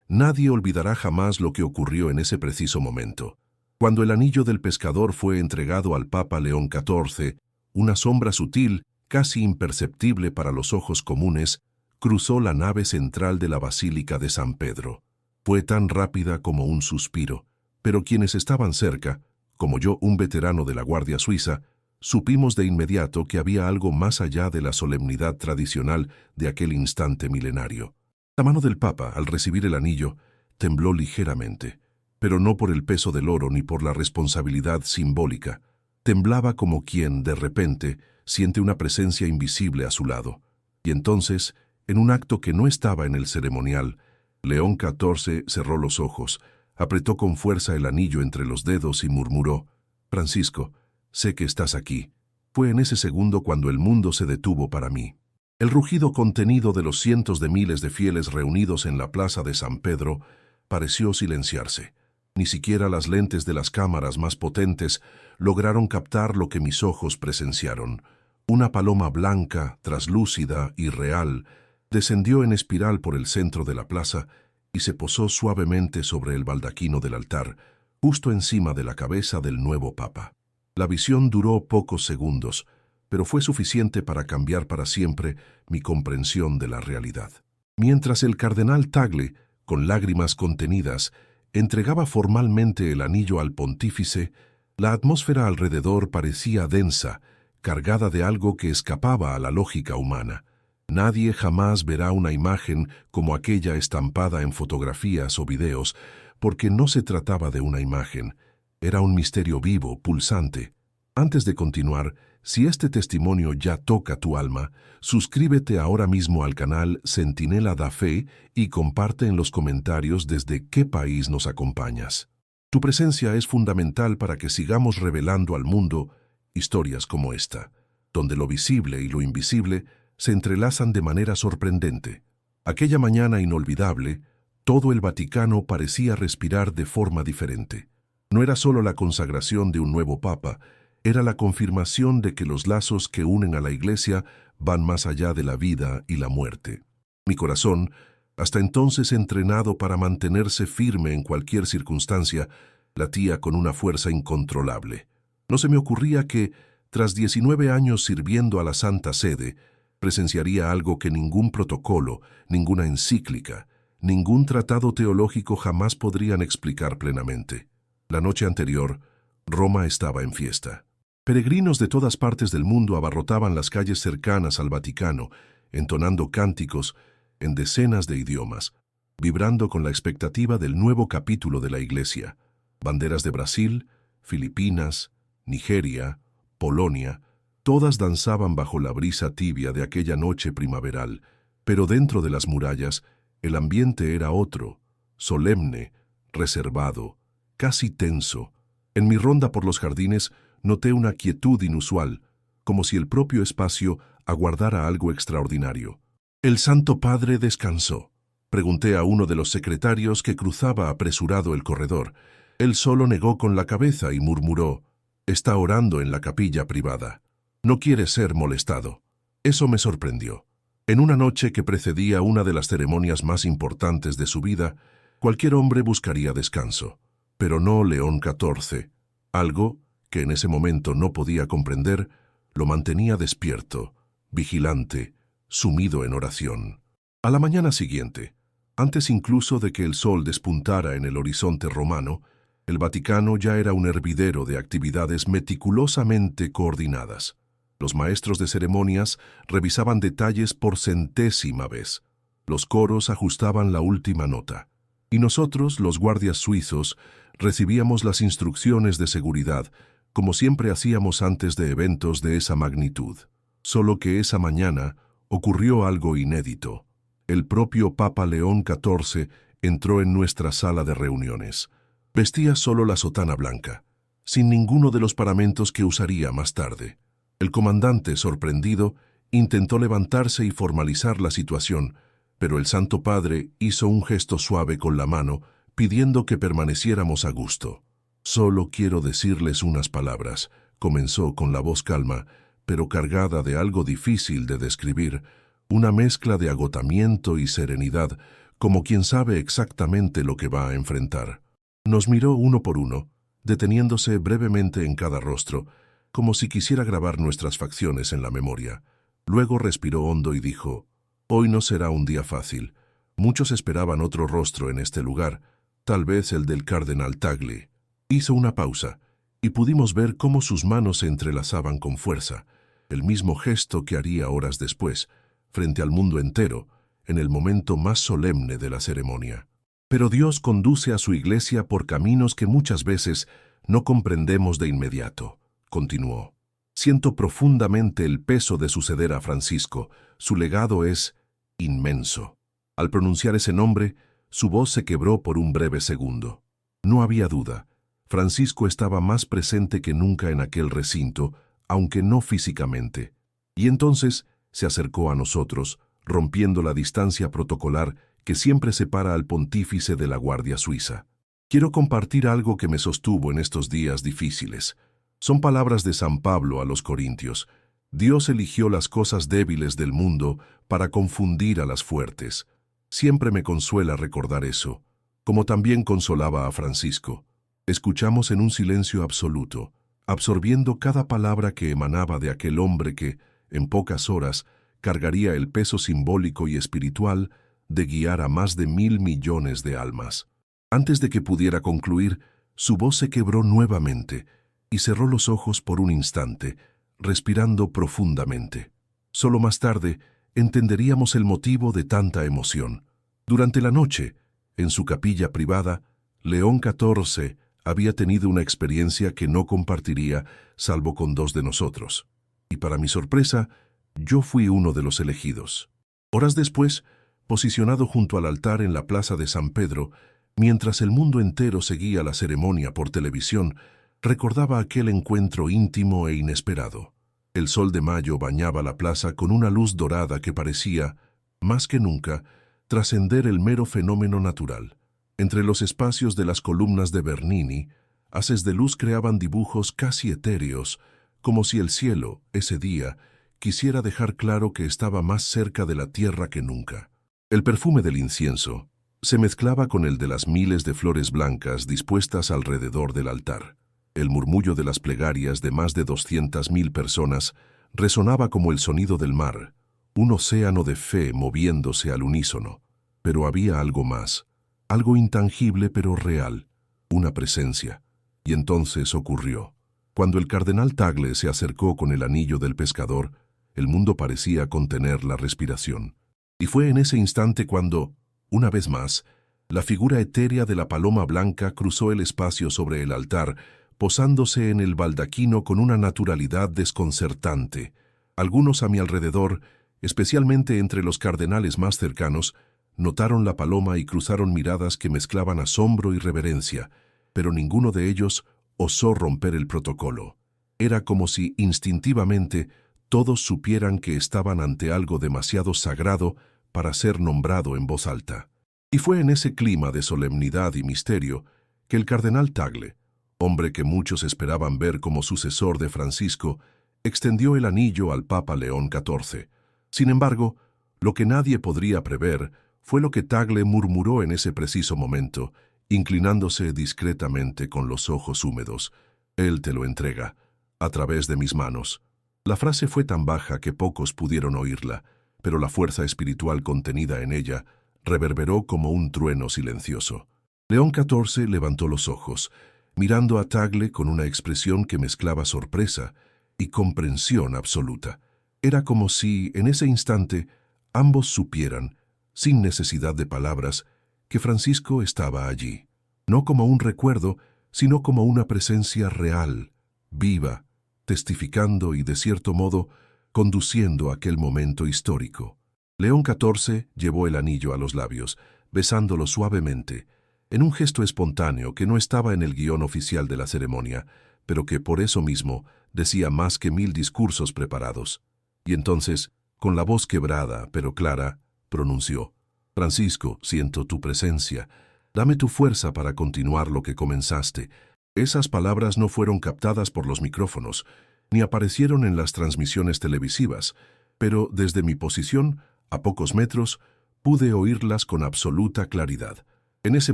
Nadie olvidará jamás lo que ocurrió en ese preciso momento. Cuando el anillo del pescador fue entregado al Papa León XIV, una sombra sutil, casi imperceptible para los ojos comunes, cruzó la nave central de la Basílica de San Pedro. Fue tan rápida como un suspiro, pero quienes estaban cerca, como yo, un veterano de la Guardia Suiza, supimos de inmediato que había algo más allá de la solemnidad tradicional de aquel instante milenario. La mano del Papa, al recibir el anillo, tembló ligeramente, pero no por el peso del oro ni por la responsabilidad simbólica. Temblaba como quien, de repente, siente una presencia invisible a su lado. Y entonces, en un acto que no estaba en el ceremonial, León XIV cerró los ojos, apretó con fuerza el anillo entre los dedos y murmuró: «Francisco, sé que estás aquí». Fue en ese segundo cuando el mundo se detuvo para mí. El rugido contenido de los cientos de miles de fieles reunidos en la plaza de San Pedro pareció silenciarse. Ni siquiera las lentes de las cámaras más potentes lograron captar lo que mis ojos presenciaron. Una paloma blanca, traslúcida y real, descendió en espiral por el centro de la plaza y se posó suavemente sobre el baldaquino del altar, justo encima de la cabeza del nuevo Papa. La visión duró pocos segundos, pero fue suficiente para cambiar para siempre mi comprensión de la realidad. Mientras el cardenal Tagle, con lágrimas contenidas, entregaba formalmente el anillo al pontífice, la atmósfera alrededor parecía densa, cargada de algo que escapaba a la lógica humana. Nadie jamás verá una imagen como aquella estampada en fotografías o videos, porque no se trataba de una imagen, era un misterio vivo, pulsante. Antes de continuar, si este testimonio ya toca tu alma, suscríbete ahora mismo al canal Centinela da Fe y comparte en los comentarios desde qué país nos acompañas. Tu presencia es fundamental para que sigamos revelando al mundo historias como esta, donde lo visible y lo invisible se entrelazan de manera sorprendente. Aquella mañana inolvidable, todo el Vaticano parecía respirar de forma diferente. No era solo la consagración de un nuevo Papa, era la confirmación de que los lazos que unen a la Iglesia van más allá de la vida y la muerte. Mi corazón, hasta entonces entrenado para mantenerse firme en cualquier circunstancia, latía con una fuerza incontrolable. No se me ocurría que, tras 19 años sirviendo a la Santa Sede, presenciaría algo que ningún protocolo, ninguna encíclica, ningún tratado teológico jamás podrían explicar plenamente. La noche anterior, Roma estaba en fiesta. Peregrinos de todas partes del mundo abarrotaban las calles cercanas al Vaticano, entonando cánticos en decenas de idiomas, vibrando con la expectativa del nuevo capítulo de la Iglesia. Banderas de Brasil, Filipinas, Nigeria, Polonia, todas danzaban bajo la brisa tibia de aquella noche primaveral, pero dentro de las murallas el ambiente era otro, solemne, reservado, casi tenso. En mi ronda por los jardines noté una quietud inusual, como si el propio espacio aguardara algo extraordinario. ¿El Santo Padre descansó?, pregunté a uno de los secretarios que cruzaba apresurado el corredor. Él solo negó con la cabeza y murmuró: «Está orando en la capilla privada. No quiere ser molestado». Eso me sorprendió. En una noche que precedía una de las ceremonias más importantes de su vida, cualquier hombre buscaría descanso, pero no León XIV. Algo que en ese momento no podía comprender, lo mantenía despierto, vigilante, sumido en oración. A la mañana siguiente, antes incluso de que el sol despuntara en el horizonte romano, el Vaticano ya era un hervidero de actividades meticulosamente coordinadas. Los maestros de ceremonias revisaban detalles por centésima vez. Los coros ajustaban la última nota. Y nosotros, los guardias suizos, recibíamos las instrucciones de seguridad, como siempre hacíamos antes de eventos de esa magnitud. Solo que esa mañana ocurrió algo inédito. El propio Papa León XIV entró en nuestra sala de reuniones. Vestía solo la sotana blanca, sin ninguno de los paramentos que usaría más tarde. El comandante, sorprendido, intentó levantarse y formalizar la situación, pero el Santo Padre hizo un gesto suave con la mano, pidiendo que permaneciéramos a gusto. «Solo quiero decirles unas palabras», comenzó con la voz calma, pero cargada de algo difícil de describir, una mezcla de agotamiento y serenidad, como quien sabe exactamente lo que va a enfrentar. Nos miró uno por uno, deteniéndose brevemente en cada rostro, como si quisiera grabar nuestras facciones en la memoria. Luego respiró hondo y dijo: «Hoy no será un día fácil. Muchos esperaban otro rostro en este lugar, tal vez el del cardenal Tagle». Hizo una pausa, y pudimos ver cómo sus manos se entrelazaban con fuerza, el mismo gesto que haría horas después, frente al mundo entero, en el momento más solemne de la ceremonia. Pero Dios conduce a su iglesia por caminos que muchas veces no comprendemos de inmediato, continuó. Siento profundamente el peso de suceder a Francisco. Su legado es inmenso. Al pronunciar ese nombre, su voz se quebró por un breve segundo. No había duda. Francisco estaba más presente que nunca en aquel recinto, aunque no físicamente. Y entonces se acercó a nosotros, rompiendo la distancia protocolar que siempre separa al pontífice de la Guardia Suiza. Quiero compartir algo que me sostuvo en estos días difíciles. Son palabras de San Pablo a los Corintios. Dios eligió las cosas débiles del mundo para confundir a las fuertes. Siempre me consuela recordar eso, como también consolaba a Francisco. Escuchamos en un silencio absoluto, absorbiendo cada palabra que emanaba de aquel hombre que, en pocas horas, cargaría el peso simbólico y espiritual de guiar a más de 1.000 millones de almas. Antes de que pudiera concluir, su voz se quebró nuevamente y cerró los ojos por un instante, respirando profundamente. Solo más tarde entenderíamos el motivo de tanta emoción. Durante la noche, en su capilla privada, León XIV había tenido una experiencia que no compartiría salvo con 2 de nosotros. Y para mi sorpresa, yo fui uno de los elegidos. Horas después, posicionado junto al altar en la plaza de San Pedro, mientras el mundo entero seguía la ceremonia por televisión, recordaba aquel encuentro íntimo e inesperado. El sol de mayo bañaba la plaza con una luz dorada que parecía, más que nunca, trascender el mero fenómeno natural. Entre los espacios de las columnas de Bernini, haces de luz creaban dibujos casi etéreos, como si el cielo, ese día, quisiera dejar claro que estaba más cerca de la tierra que nunca. El perfume del incienso se mezclaba con el de las miles de flores blancas dispuestas alrededor del altar. El murmullo de las plegarias de más de 200.000 personas resonaba como el sonido del mar, un océano de fe moviéndose al unísono. Pero había algo más, algo intangible pero real, una presencia. Y entonces ocurrió. Cuando el cardenal Tagle se acercó con el anillo del pescador, el mundo parecía contener la respiración. Y fue en ese instante cuando, una vez más, la figura etérea de la paloma blanca cruzó el espacio sobre el altar, posándose en el baldaquino con una naturalidad desconcertante. Algunos a mi alrededor, especialmente entre los cardenales más cercanos, notaron la paloma y cruzaron miradas que mezclaban asombro y reverencia, pero ninguno de ellos osó romper el protocolo. Era como si instintivamente todos supieran que estaban ante algo demasiado sagrado para ser nombrado en voz alta. Y fue en ese clima de solemnidad y misterio que el cardenal Tagle, hombre que muchos esperaban ver como sucesor de Francisco, extendió el anillo al Papa León XIV. Sin embargo, lo que nadie podría prever fue lo que Tagle murmuró en ese preciso momento, inclinándose discretamente con los ojos húmedos. «Él te lo entrega, a través de mis manos». La frase fue tan baja que pocos pudieron oírla, pero la fuerza espiritual contenida en ella reverberó como un trueno silencioso. León XIV levantó los ojos, mirando a Tagle con una expresión que mezclaba sorpresa y comprensión absoluta. Era como si, en ese instante, ambos supieran, sin necesidad de palabras, que Francisco estaba allí, no como un recuerdo, sino como una presencia real, viva, testificando y, de cierto modo, conduciendo aquel momento histórico. León XIV llevó el anillo a los labios, besándolo suavemente, en un gesto espontáneo que no estaba en el guión oficial de la ceremonia, pero que por eso mismo decía más que 1000 discursos preparados. Y entonces, con la voz quebrada pero clara, pronunció: «Francisco, siento tu presencia. Dame tu fuerza para continuar lo que comenzaste». Esas palabras no fueron captadas por los micrófonos, ni aparecieron en las transmisiones televisivas, pero desde mi posición, a pocos metros, Pude oírlas con absoluta claridad. En ese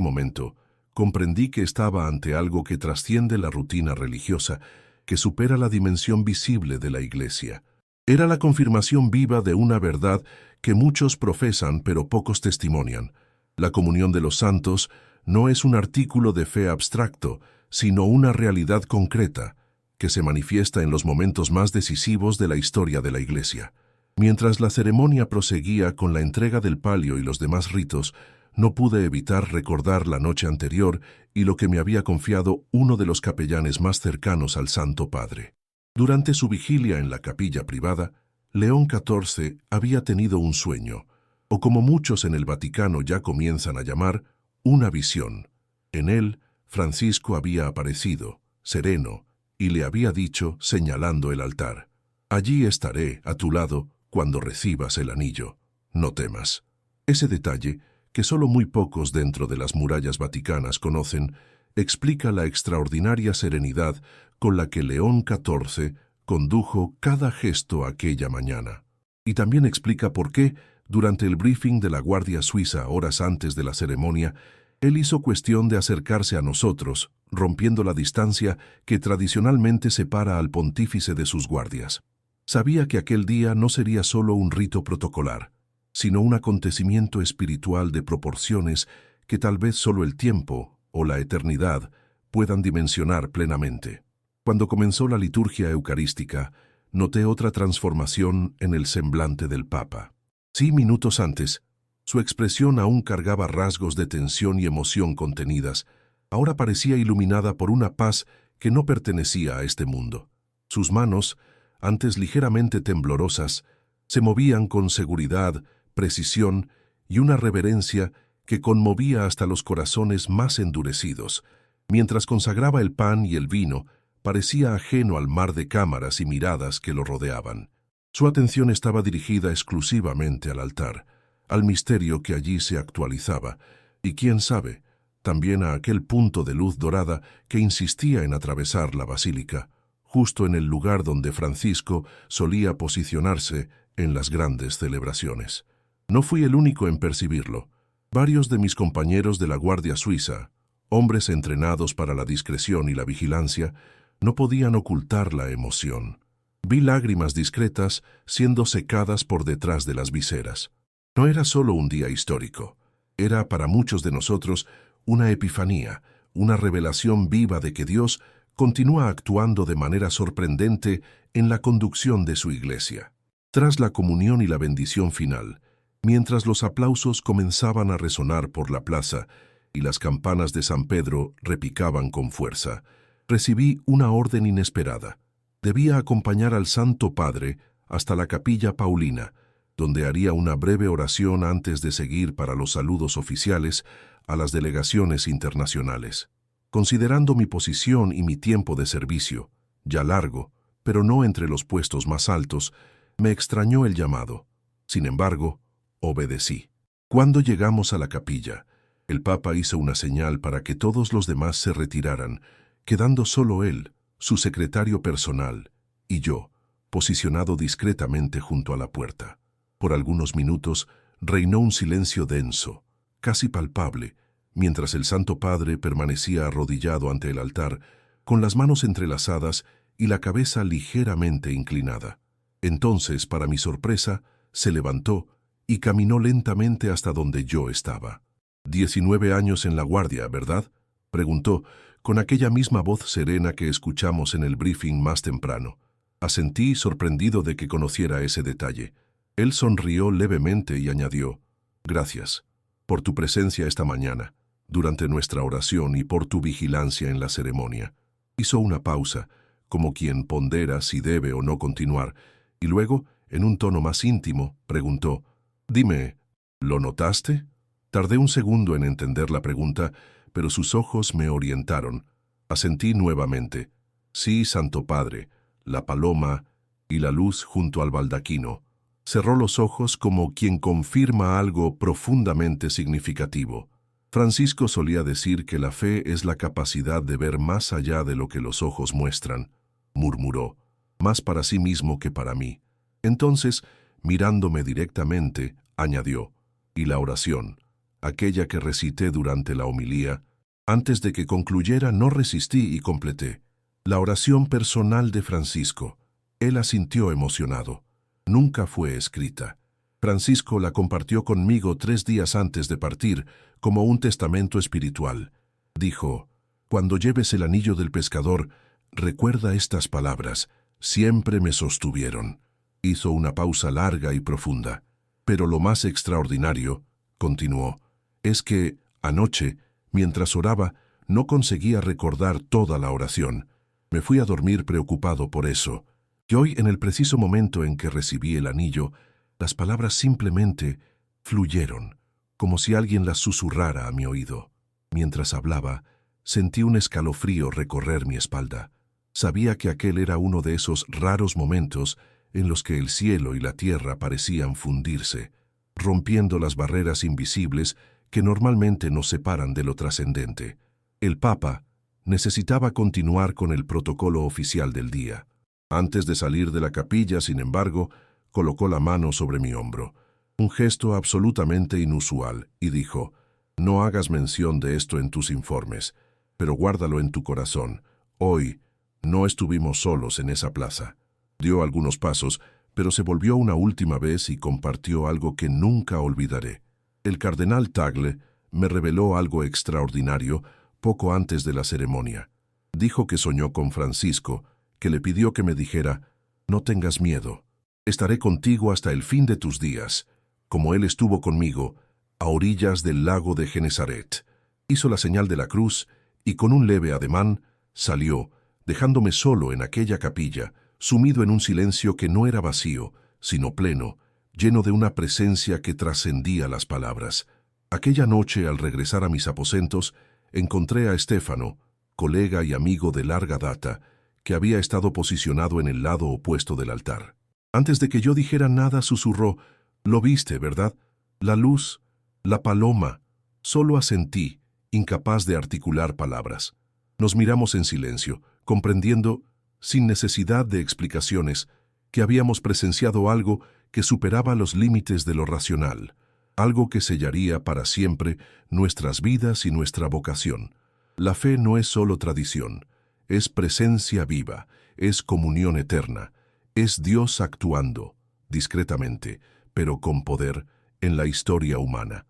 momento, comprendí que estaba ante algo que trasciende la rutina religiosa, que supera la dimensión visible de la Iglesia. Era la confirmación viva de una verdad que muchos profesan pero pocos testimonian. La comunión de los santos no es un artículo de fe abstracto, sino una realidad concreta, que se manifiesta en los momentos más decisivos de la historia de la Iglesia. Mientras la ceremonia proseguía con la entrega del palio y los demás ritos, no pude evitar recordar la noche anterior y lo que me había confiado uno de los capellanes más cercanos al Santo Padre. Durante su vigilia en la capilla privada, León XIV había tenido un sueño, o como muchos en el Vaticano ya comienzan a llamar, una visión. En él, Francisco había aparecido, sereno, y le había dicho, señalando el altar: «Allí estaré, a tu lado, cuando recibas el anillo. No temas». Ese detalle, que solo muy pocos dentro de las murallas vaticanas conocen, explica la extraordinaria serenidad con la que León XIV condujo cada gesto aquella mañana. Y también explica por qué, durante el briefing de la Guardia Suiza horas antes de la ceremonia, él hizo cuestión de acercarse a nosotros, rompiendo la distancia que tradicionalmente separa al pontífice de sus guardias. Sabía que aquel día no sería solo un rito protocolar, sino un acontecimiento espiritual de proporciones que tal vez solo el tiempo o la eternidad puedan dimensionar plenamente. Cuando comenzó la liturgia eucarística, noté otra transformación en el semblante del Papa. Sí, minutos antes, su expresión aún cargaba rasgos de tensión y emoción contenidas. Ahora parecía iluminada por una paz que no pertenecía a este mundo. Sus manos, antes ligeramente temblorosas, se movían con seguridad, precisión y una reverencia que conmovía hasta los corazones más endurecidos. Mientras consagraba el pan y el vino, parecía ajeno al mar de cámaras y miradas que lo rodeaban. Su atención estaba dirigida exclusivamente al altar, al misterio que allí se actualizaba, y quién sabe, también a aquel punto de luz dorada que insistía en atravesar la basílica, justo en el lugar donde Francisco solía posicionarse en las grandes celebraciones. No fui el único en percibirlo. Varios de mis compañeros de la Guardia Suiza, hombres entrenados para la discreción y la vigilancia, no podían ocultar la emoción. Vi lágrimas discretas siendo secadas por detrás de las viseras. No era solo un día histórico, era para muchos de nosotros una epifanía, una revelación viva de que Dios continúa actuando de manera sorprendente en la conducción de su Iglesia. Tras la comunión y la bendición final, mientras los aplausos comenzaban a resonar por la plaza y las campanas de San Pedro repicaban con fuerza, recibí una orden inesperada. Debía acompañar al Santo Padre hasta la Capilla Paulina, donde haría una breve oración antes de seguir para los saludos oficiales a las delegaciones internacionales. Considerando mi posición y mi tiempo de servicio, ya largo, pero no entre los puestos más altos, me extrañó el llamado. Sin embargo, obedecí. Cuando llegamos a la capilla, el Papa hizo una señal para que todos los demás se retiraran, quedando solo él, su secretario personal, y yo, posicionado discretamente junto a la puerta. Por algunos minutos reinó un silencio denso, casi palpable, mientras el Santo Padre permanecía arrodillado ante el altar, con las manos entrelazadas y la cabeza ligeramente inclinada. Entonces, para mi sorpresa, se levantó y caminó lentamente hasta donde yo estaba. «19 años en la guardia, ¿verdad?», preguntó, con aquella misma voz serena que escuchamos en el briefing más temprano. Asentí, sorprendido de que conociera ese detalle. Él sonrió levemente y añadió: «Gracias por tu presencia esta mañana, durante nuestra oración y por tu vigilancia en la ceremonia». Hizo una pausa, como quien pondera si debe o no continuar, y luego, en un tono más íntimo, preguntó: «Dime, ¿lo notaste?». Tardé un segundo en entender la pregunta, pero sus ojos me orientaron. Asentí nuevamente. «Sí, Santo Padre, la paloma y la luz junto al baldaquino». Cerró los ojos como quien confirma algo profundamente significativo. Francisco solía decir que la fe es la capacidad de ver más allá de lo que los ojos muestran, murmuró, más para sí mismo que para mí. Entonces, mirándome directamente, añadió: Y la oración, aquella que recité durante la homilía, antes de que concluyera no resistí y completé. La oración personal de Francisco. Él asintió emocionado. Nunca fue escrita. Francisco la compartió conmigo 3 días antes de partir, como un testamento espiritual. Dijo: «Cuando lleves el anillo del pescador, recuerda estas palabras, siempre me sostuvieron». Hizo una pausa larga y profunda. «Pero lo más extraordinario», continuó, «es que, anoche, mientras oraba, no conseguía recordar toda la oración. Me fui a dormir preocupado por eso. Y hoy, en el preciso momento en que recibí el anillo, las palabras simplemente fluyeron, como si alguien las susurrara a mi oído. Mientras hablaba, sentí un escalofrío recorrer mi espalda. Sabía que aquel era uno de esos raros momentos en los que el cielo y la tierra parecían fundirse, rompiendo las barreras invisibles que normalmente nos separan de lo trascendente. El Papa necesitaba continuar con el protocolo oficial del día. Antes de salir de la capilla, sin embargo, colocó la mano sobre mi hombro, un gesto absolutamente inusual, y dijo: «No hagas mención de esto en tus informes, pero guárdalo en tu corazón. Hoy no estuvimos solos en esa plaza». Dio algunos pasos, pero se volvió una última vez y compartió algo que nunca olvidaré. El cardenal Tagle me reveló algo extraordinario poco antes de la ceremonia. Dijo que soñó con Francisco, que le pidió que me dijera: «No tengas miedo, estaré contigo hasta el fin de tus días», como él estuvo conmigo, a orillas del lago de Genesaret. Hizo la señal de la cruz y con un leve ademán salió, dejándome solo en aquella capilla, sumido en un silencio que no era vacío, sino pleno, lleno de una presencia que trascendía las palabras. Aquella noche, al regresar a mis aposentos, encontré a Estéfano, colega y amigo de larga data, que había estado posicionado en el lado opuesto del altar. Antes de que yo dijera nada, susurró: «Lo viste, ¿verdad? La luz, la paloma». Solo asentí, incapaz de articular palabras. Nos miramos en silencio, comprendiendo, sin necesidad de explicaciones, que habíamos presenciado algo que superaba los límites de lo racional, algo que sellaría para siempre nuestras vidas y nuestra vocación. La fe no es solo tradición, es presencia viva, es comunión eterna, es Dios actuando, discretamente, pero con poder, en la historia humana.